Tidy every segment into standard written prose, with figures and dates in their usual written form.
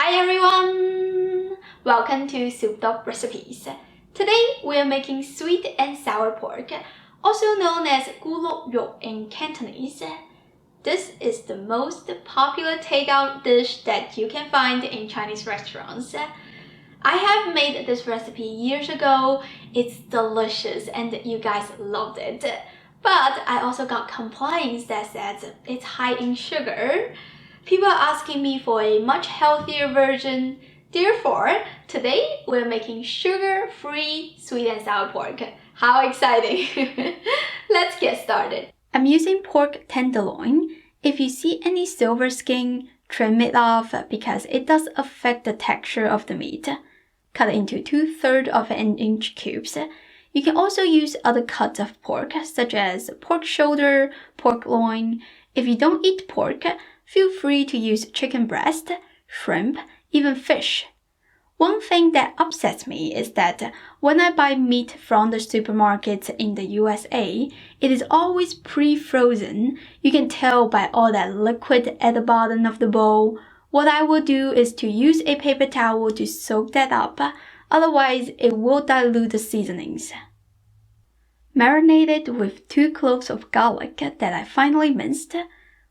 Hi everyone! Welcome to Soup Dog Recipes. Today we are making sweet and sour pork, also known as Gu Lao Rou in Cantonese. This is the most popular takeout dish that you can find in Chinese restaurants. I have made this recipe years ago. It's delicious and you guys loved it. But I also got complaints that says it's high in sugar. People are asking me for a much healthier version. Therefore, today we're making sugar-free sweet and sour pork. How exciting! Let's get started. I'm using pork tenderloin. If you see any silver skin, trim it off because it does affect the texture of the meat. Cut it into 2/3 of an inch cubes. You can also use other cuts of pork, such as pork shoulder, pork loin. If you don't eat pork, feel free to use chicken breast, shrimp, even fish. One thing that upsets me is that when I buy meat from the supermarkets in the USA, it is always pre-frozen. You can tell by all that liquid at the bottom of the bowl. What I will do is to use a paper towel to soak that up, otherwise it will dilute the seasonings. Marinated with 2 cloves of garlic that I finely minced,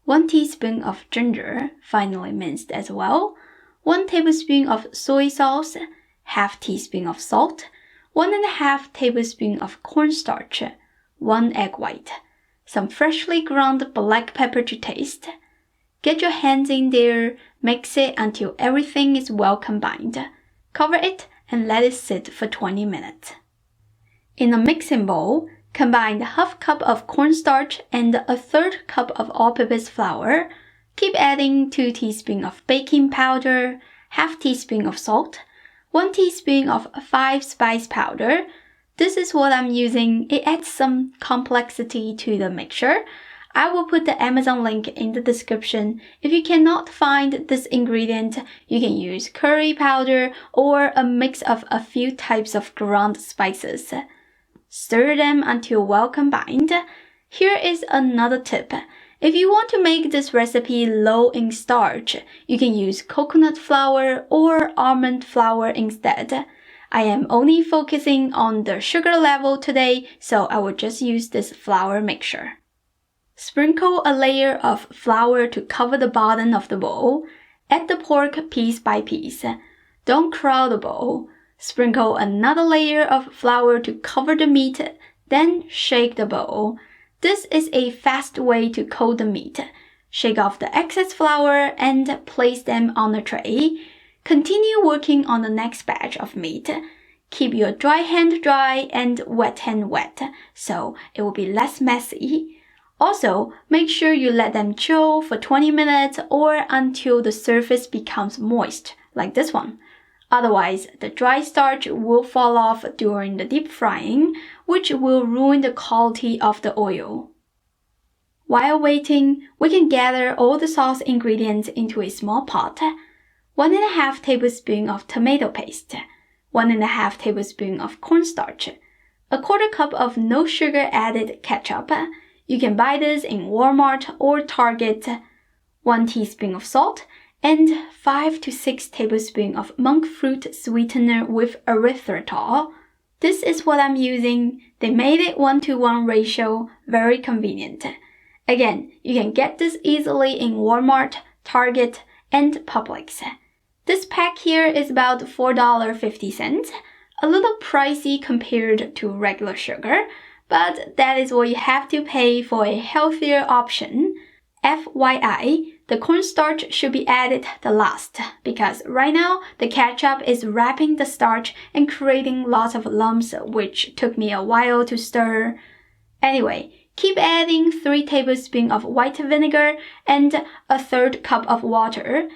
1 teaspoon of ginger, finely minced as well, 1 tablespoon of soy sauce, half teaspoon of salt, 1.5 tablespoon of cornstarch, 1 egg white, some freshly ground black pepper to taste. Get your hands in there, mix it until everything is well combined. Cover it and let it sit for 20 minutes. In a mixing bowl, combine ½ cup of cornstarch and 1/3 cup of all-purpose flour. Keep adding 2 teaspoons of baking powder, ½ teaspoon of salt, 1 teaspoon of 5 spice powder. This is what I'm using. It adds some complexity to the mixture. I will put the Amazon link in the description. If you cannot find this ingredient, you can use curry powder or a mix of a few types of ground spices. Stir them until well combined. Here is another tip. If you want to make this recipe low in starch, you can use coconut flour or almond flour instead. I am only focusing on the sugar level today, so I will just use this flour mixture. Sprinkle a layer of flour to cover the bottom of the bowl. Add the pork piece by piece. Don't crowd the bowl. Sprinkle another layer of flour to cover the meat, then shake the bowl. This is a fast way to coat the meat. Shake off the excess flour and place them on a tray. Continue working on the next batch of meat. Keep your dry hand dry and wet hand wet, so it will be less messy. Also, make sure you let them chill for 20 minutes or until the surface becomes moist, like this one. Otherwise, the dry starch will fall off during the deep frying, which will ruin the quality of the oil. While waiting, we can gather all the sauce ingredients into a small pot. 1.5 tablespoons of tomato paste, 1.5 tablespoons of cornstarch, 1/4 cup of no sugar added ketchup. You can buy this in Walmart or Target, 1 teaspoon of salt, and 5 to 6 tablespoons of monk fruit sweetener with erythritol. This is what I'm using. They made it 1:1 ratio, very convenient. Again, you can get this easily in Walmart, Target, and Publix. This pack here is about $4.50, a little pricey compared to regular sugar, but that is what you have to pay for a healthier option. FYI, the cornstarch should be added the last because right now the ketchup is wrapping the starch and creating lots of lumps, which took me a while to stir. Anyway, keep adding 3 tablespoons of white vinegar and 1/3 cup of water.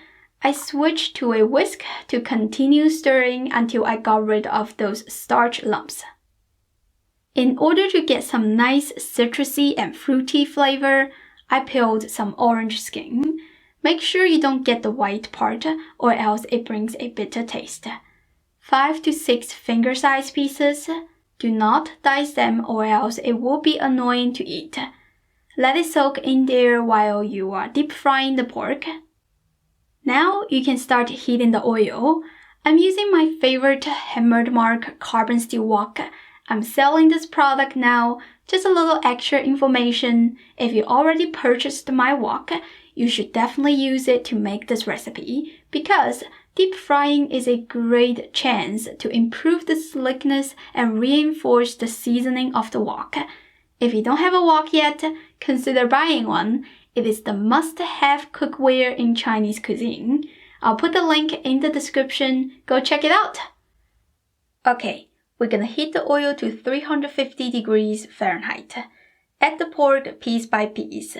I switched to a whisk to continue stirring until I got rid of those starch lumps. In order to get some nice citrusy and fruity flavor, I peeled some orange skin. Make sure you don't get the white part or else it brings a bitter taste. 5 to 6 finger-sized pieces. Do not dice them or else it will be annoying to eat. Let it soak in there while you are deep frying the pork. Now you can start heating the oil. I'm using my favorite hammered mark carbon steel wok. I'm selling this product now. Just a little extra information. If you already purchased my wok, you should definitely use it to make this recipe because deep frying is a great chance to improve the slickness and reinforce the seasoning of the wok. If you don't have a wok yet, consider buying one. It is the must-have cookware in Chinese cuisine. I'll put the link in the description. Go check it out! Okay, we're gonna heat the oil to 350 degrees Fahrenheit. Add the pork piece by piece.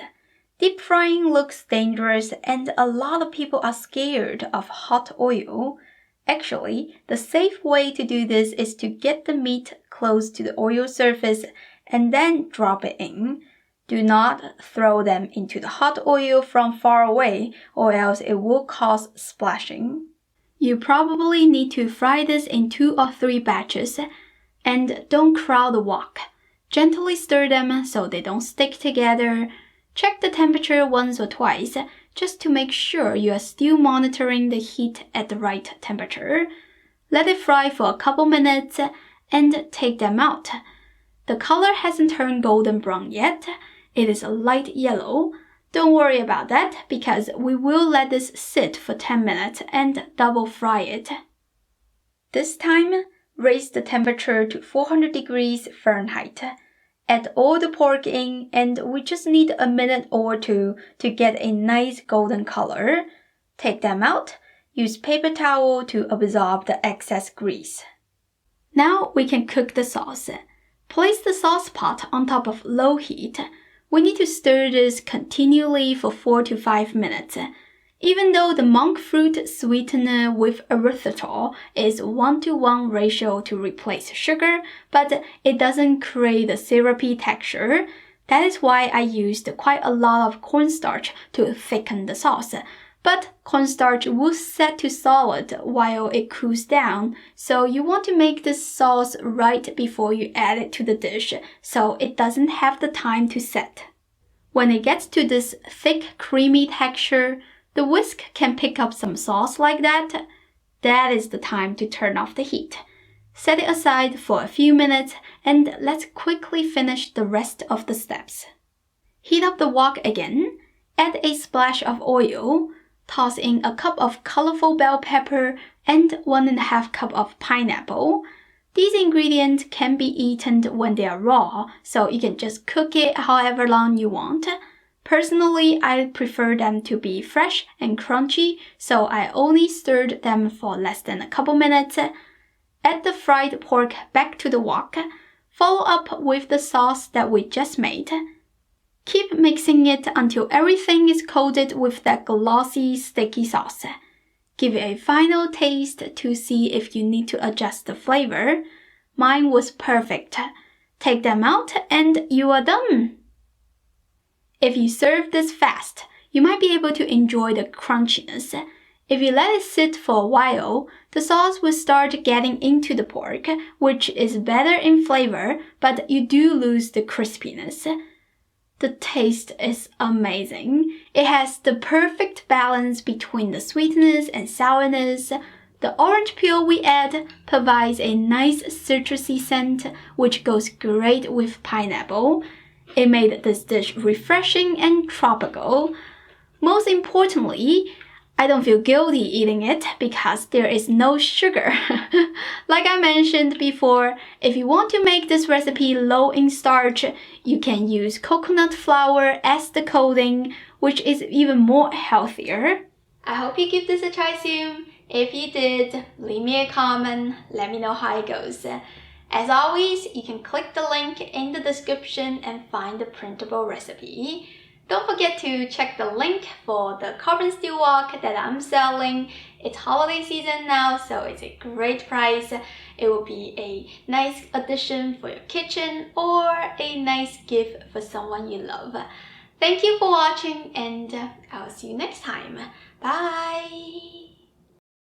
Deep frying looks dangerous and a lot of people are scared of hot oil. Actually, the safe way to do this is to get the meat close to the oil surface and then drop it in. Do not throw them into the hot oil from far away or else it will cause splashing. You probably need to fry this in 2 or 3 batches and don't crowd the wok. Gently stir them so they don't stick together. Check the temperature once or twice just to make sure you are still monitoring the heat at the right temperature. Let it fry for a couple minutes and take them out. The color hasn't turned golden brown yet. It is a light yellow. Don't worry about that because we will let this sit for 10 minutes and double fry it. This time, raise the temperature to 400 degrees Fahrenheit. Add all the pork in and we just need a minute or two to get a nice golden color. Take them out. Use paper towel to absorb the excess grease. Now we can cook the sauce. Place the sauce pot on top of low heat. We need to stir this continually for 4 to 5 minutes. Even though the monk fruit sweetener with erythritol is 1:1 ratio to replace sugar, but it doesn't create a syrupy texture. That is why I used quite a lot of cornstarch to thicken the sauce. But cornstarch will set to solid while it cools down, so you want to make this sauce right before you add it to the dish so it doesn't have the time to set. When it gets to this thick, creamy texture, the whisk can pick up some sauce like that. That is the time to turn off the heat. Set it aside for a few minutes and let's quickly finish the rest of the steps. Heat up the wok again, add a splash of oil, toss in a cup of colorful bell pepper and 1½ cup of pineapple. These ingredients can be eaten when they are raw, so you can just cook it however long you want. Personally, I prefer them to be fresh and crunchy, so I only stirred them for less than a couple minutes. Add the fried pork back to the wok. Follow up with the sauce that we just made. Keep mixing it until everything is coated with that glossy, sticky sauce. Give it a final taste to see if you need to adjust the flavor. Mine was perfect. Take them out and you are done. If you serve this fast, you might be able to enjoy the crunchiness. If you let it sit for a while, the sauce will start getting into the pork, which is better in flavor, but you do lose the crispiness. The taste is amazing. It has the perfect balance between the sweetness and sourness. The orange peel we add provides a nice citrusy scent, which goes great with pineapple. It made this dish refreshing and tropical. Most importantly, I don't feel guilty eating it because there is no sugar. Like I mentioned before, if you want to make this recipe low in starch, you can use coconut flour as the coating, which is even more healthier. I hope you give this a try soon. If you did, leave me a comment, let me know how it goes. As always, you can click the link in the description and find the printable recipe. Don't forget to check the link for the carbon steel wok that I'm selling. It's holiday season now, so it's a great price. It will be a nice addition for your kitchen or a nice gift for someone you love. Thank you for watching and I'll see you next time. Bye!